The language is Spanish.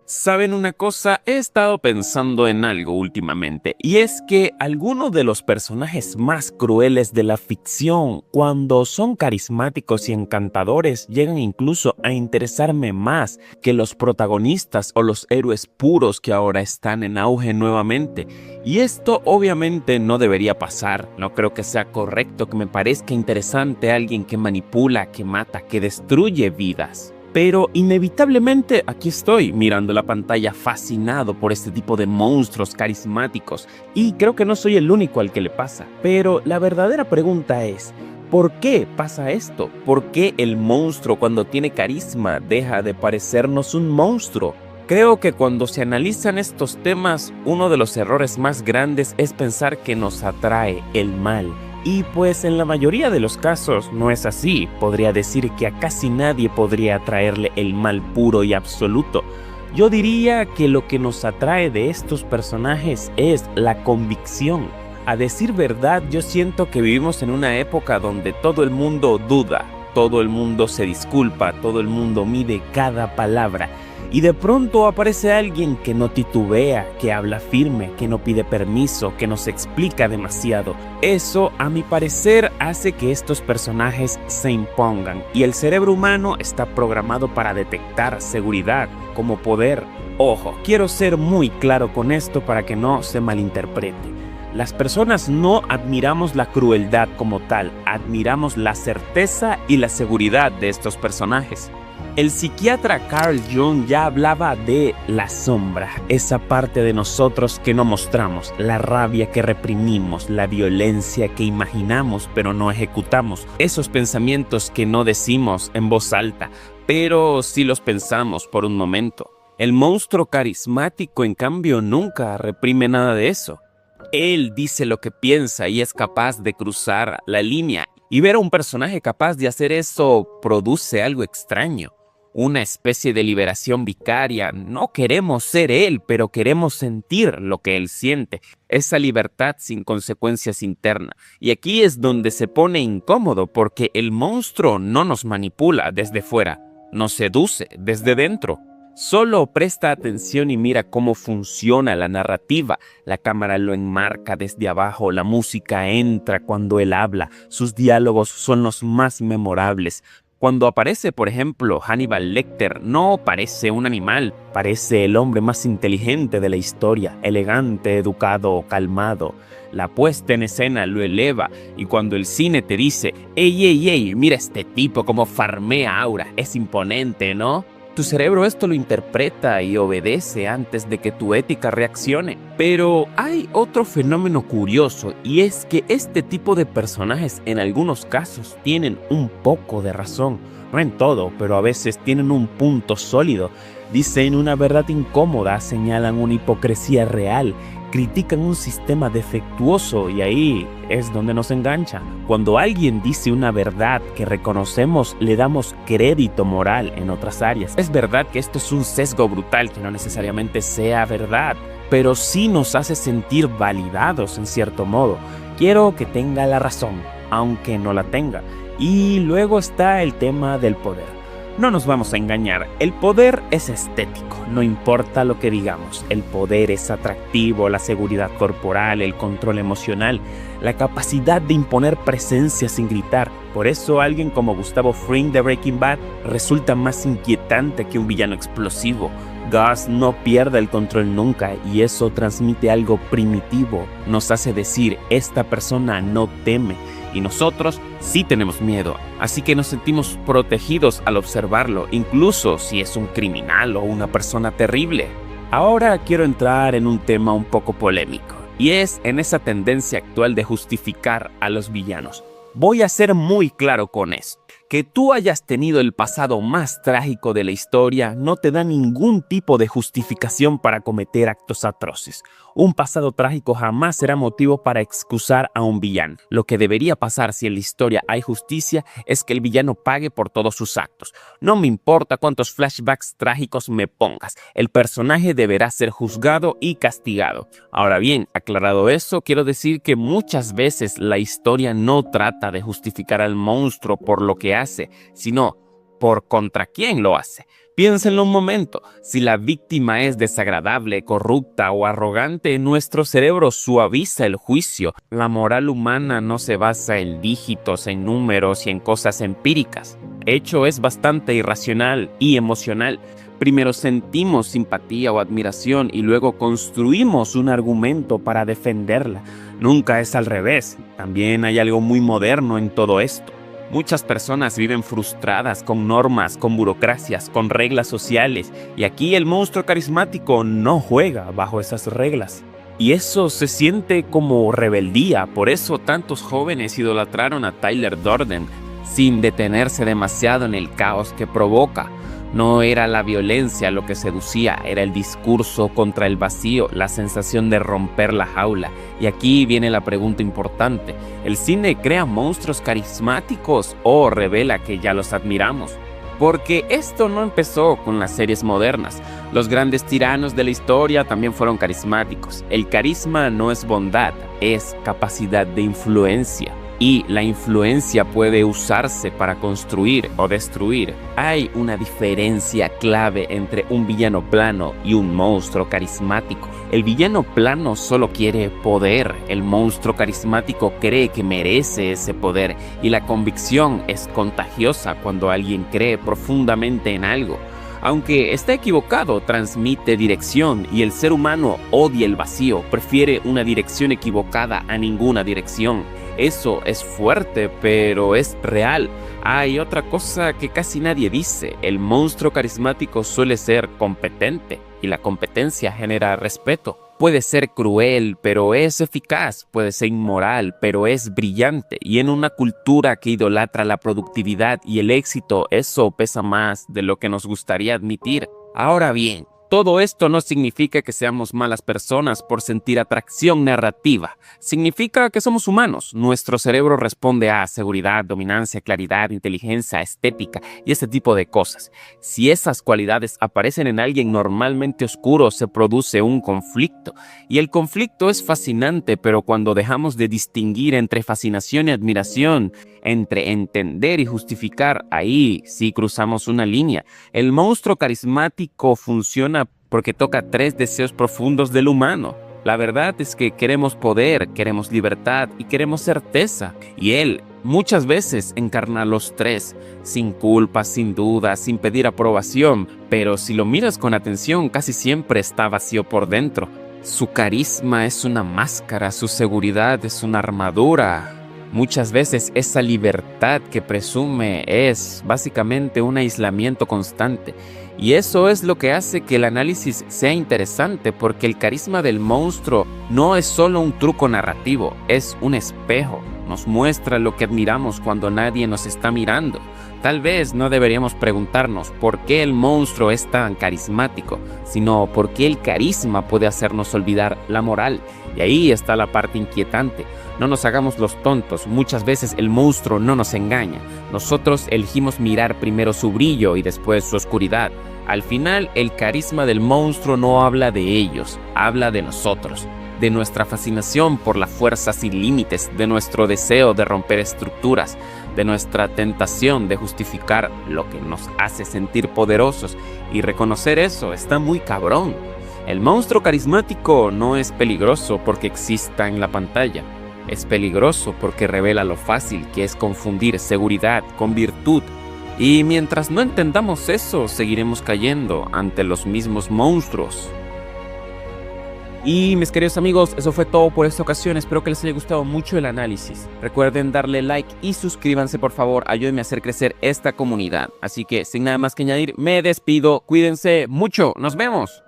¿Saben una cosa? He estado pensando en algo últimamente, y es que algunos de los personajes más crueles de la ficción, cuando son carismáticos y encantadores, llegan incluso a interesarme más que los protagonistas o los héroes puros que ahora están en auge nuevamente. Y esto obviamente no debería pasar. No creo que sea correcto que me parezca interesante alguien que manipula, que mata, que destruye vidas. Pero inevitablemente aquí estoy mirando la pantalla fascinado por este tipo de monstruos carismáticos, y creo que no soy el único al que le pasa. Pero la verdadera pregunta es, ¿por qué pasa esto? ¿Por qué el monstruo cuando tiene carisma deja de parecernos un monstruo? Creo que cuando se analizan estos temas, uno de los errores más grandes es pensar que nos atrae el mal. Y pues en la mayoría de los casos no es así. Podría decir que a casi nadie podría atraerle el mal puro y absoluto. Yo diría que lo que nos atrae de estos personajes es la convicción. A decir verdad, yo siento que vivimos en una época donde todo el mundo duda, todo el mundo se disculpa, todo el mundo mide cada palabra. Y de pronto aparece alguien que no titubea, que habla firme, que no pide permiso, que no se explica demasiado. Eso, a mi parecer, hace que estos personajes se impongan, y el cerebro humano está programado para detectar seguridad como poder. Ojo, quiero ser muy claro con esto para que no se malinterprete. Las personas no admiramos la crueldad como tal, admiramos la certeza y la seguridad de estos personajes. El psiquiatra Carl Jung ya hablaba de la sombra, esa parte de nosotros que no mostramos, la rabia que reprimimos, la violencia que imaginamos pero no ejecutamos, esos pensamientos que no decimos en voz alta, pero sí los pensamos por un momento. El monstruo carismático, en cambio, nunca reprime nada de eso. Él dice lo que piensa y es capaz de cruzar la línea, y ver a un personaje capaz de hacer eso produce algo extraño. Una especie de liberación vicaria. No queremos ser él, pero queremos sentir lo que él siente. Esa libertad sin consecuencias internas. Y aquí es donde se pone incómodo, porque el monstruo no nos manipula desde fuera, nos seduce desde dentro. Solo presta atención y mira cómo funciona la narrativa. La cámara lo enmarca desde abajo, la música entra cuando él habla, sus diálogos son los más memorables. Cuando aparece, por ejemplo, Hannibal Lecter, no parece un animal, parece el hombre más inteligente de la historia, elegante, educado, calmado. La puesta en escena lo eleva, y cuando el cine te dice, ey, mira este tipo como farmea aura, es imponente, ¿no? Tu cerebro esto lo interpreta y obedece antes de que tu ética reaccione. Pero hay otro fenómeno curioso, y es que este tipo de personajes en algunos casos tienen un poco de razón. No en todo, pero a veces tienen un punto sólido. Dicen una verdad incómoda, señalan una hipocresía real, critican un sistema defectuoso, y ahí es donde nos engancha. Cuando alguien dice una verdad que reconocemos, le damos crédito moral en otras áreas. Es verdad que esto es un sesgo brutal que no necesariamente sea verdad, pero sí nos hace sentir validados en cierto modo. Quiero que tenga la razón, aunque no la tenga. Y luego está el tema del poder. No nos vamos a engañar, el poder es estético, no importa lo que digamos. El poder es atractivo, la seguridad corporal, el control emocional, la capacidad de imponer presencia sin gritar. Por eso alguien como Gustavo Fring de Breaking Bad resulta más inquietante que un villano explosivo. Gus no pierde el control nunca, y eso transmite algo primitivo. Nos hace decir, esta persona no teme. Y nosotros sí tenemos miedo, así que nos sentimos protegidos al observarlo, incluso si es un criminal o una persona terrible. Ahora quiero entrar en un tema un poco polémico, y es en esa tendencia actual de justificar a los villanos. Voy a ser muy claro con esto. Que tú hayas tenido el pasado más trágico de la historia no te da ningún tipo de justificación para cometer actos atroces. Un pasado trágico jamás será motivo para excusar a un villano. Lo que debería pasar si en la historia hay justicia es que el villano pague por todos sus actos. No me importa cuántos flashbacks trágicos me pongas, el personaje deberá ser juzgado y castigado. Ahora bien, aclarado eso, quiero decir que muchas veces la historia no trata de justificar al monstruo por lo que hace, sino por contra quién lo hace. Piénsenlo un momento, si la víctima es desagradable, corrupta o arrogante, nuestro cerebro suaviza el juicio. La moral humana no se basa en dígitos, en números y en cosas empíricas. De hecho, es bastante irracional y emocional. Primero sentimos simpatía o admiración y luego construimos un argumento para defenderla. Nunca es al revés. También hay algo muy moderno en todo esto. Muchas personas viven frustradas con normas, con burocracias, con reglas sociales, y aquí el monstruo carismático no juega bajo esas reglas. Y eso se siente como rebeldía, por eso tantos jóvenes idolatraron a Tyler Durden, sin detenerse demasiado en el caos que provoca. No era la violencia lo que seducía, era el discurso contra el vacío, la sensación de romper la jaula. Y aquí viene la pregunta importante: ¿el cine crea monstruos carismáticos o revela que ya los admiramos? Porque esto no empezó con las series modernas. Los grandes tiranos de la historia también fueron carismáticos. El carisma no es bondad, es capacidad de influencia. Y la influencia puede usarse para construir o destruir. Hay una diferencia clave entre un villano plano y un monstruo carismático. El villano plano solo quiere poder, el monstruo carismático cree que merece ese poder, y la convicción es contagiosa cuando alguien cree profundamente en algo. Aunque está equivocado, transmite dirección, y el ser humano odia el vacío, prefiere una dirección equivocada a ninguna dirección. Eso es fuerte, pero es real. Hay otra cosa que casi nadie dice: el monstruo carismático suele ser competente, y la competencia genera respeto. Puede ser cruel, pero es eficaz. Puede ser inmoral, pero es brillante. Y en una cultura que idolatra la productividad y el éxito, eso pesa más de lo que nos gustaría admitir. Ahora bien, todo esto no significa que seamos malas personas por sentir atracción narrativa. Significa que somos humanos. Nuestro cerebro responde a seguridad, dominancia, claridad, inteligencia, estética y ese tipo de cosas. Si esas cualidades aparecen en alguien normalmente oscuro, se produce un conflicto. Y el conflicto es fascinante, pero cuando dejamos de distinguir entre fascinación y admiración, entre entender y justificar, ahí sí cruzamos una línea. El monstruo carismático funciona porque toca tres deseos profundos del humano. La verdad es que queremos poder, queremos libertad y queremos certeza. Y él muchas veces encarna los tres, sin culpa, sin duda, sin pedir aprobación. Pero si lo miras con atención, casi siempre está vacío por dentro. Su carisma es una máscara, su seguridad es una armadura. Muchas veces esa libertad que presume es básicamente un aislamiento constante. Y eso es lo que hace que el análisis sea interesante, porque el carisma del monstruo no es solo un truco narrativo, es un espejo. Nos muestra lo que admiramos cuando nadie nos está mirando. Tal vez no deberíamos preguntarnos por qué el monstruo es tan carismático, sino por qué el carisma puede hacernos olvidar la moral. Y ahí está la parte inquietante. No nos hagamos los tontos, muchas veces el monstruo no nos engaña. Nosotros elegimos mirar primero su brillo y después su oscuridad. Al final, el carisma del monstruo no habla de ellos, habla de nosotros, de nuestra fascinación por la fuerza sin límites, de nuestro deseo de romper estructuras, de nuestra tentación de justificar lo que nos hace sentir poderosos. Y reconocer eso está muy cabrón. El monstruo carismático no es peligroso porque exista en la pantalla. Es peligroso porque revela lo fácil que es confundir seguridad con virtud. Y mientras no entendamos eso, seguiremos cayendo ante los mismos monstruos. Y mis queridos amigos, eso fue todo por esta ocasión. Espero que les haya gustado mucho el análisis. Recuerden darle like y suscríbanse, por favor. Ayúdenme a hacer crecer esta comunidad. Así que sin nada más que añadir, me despido. Cuídense mucho. Nos vemos.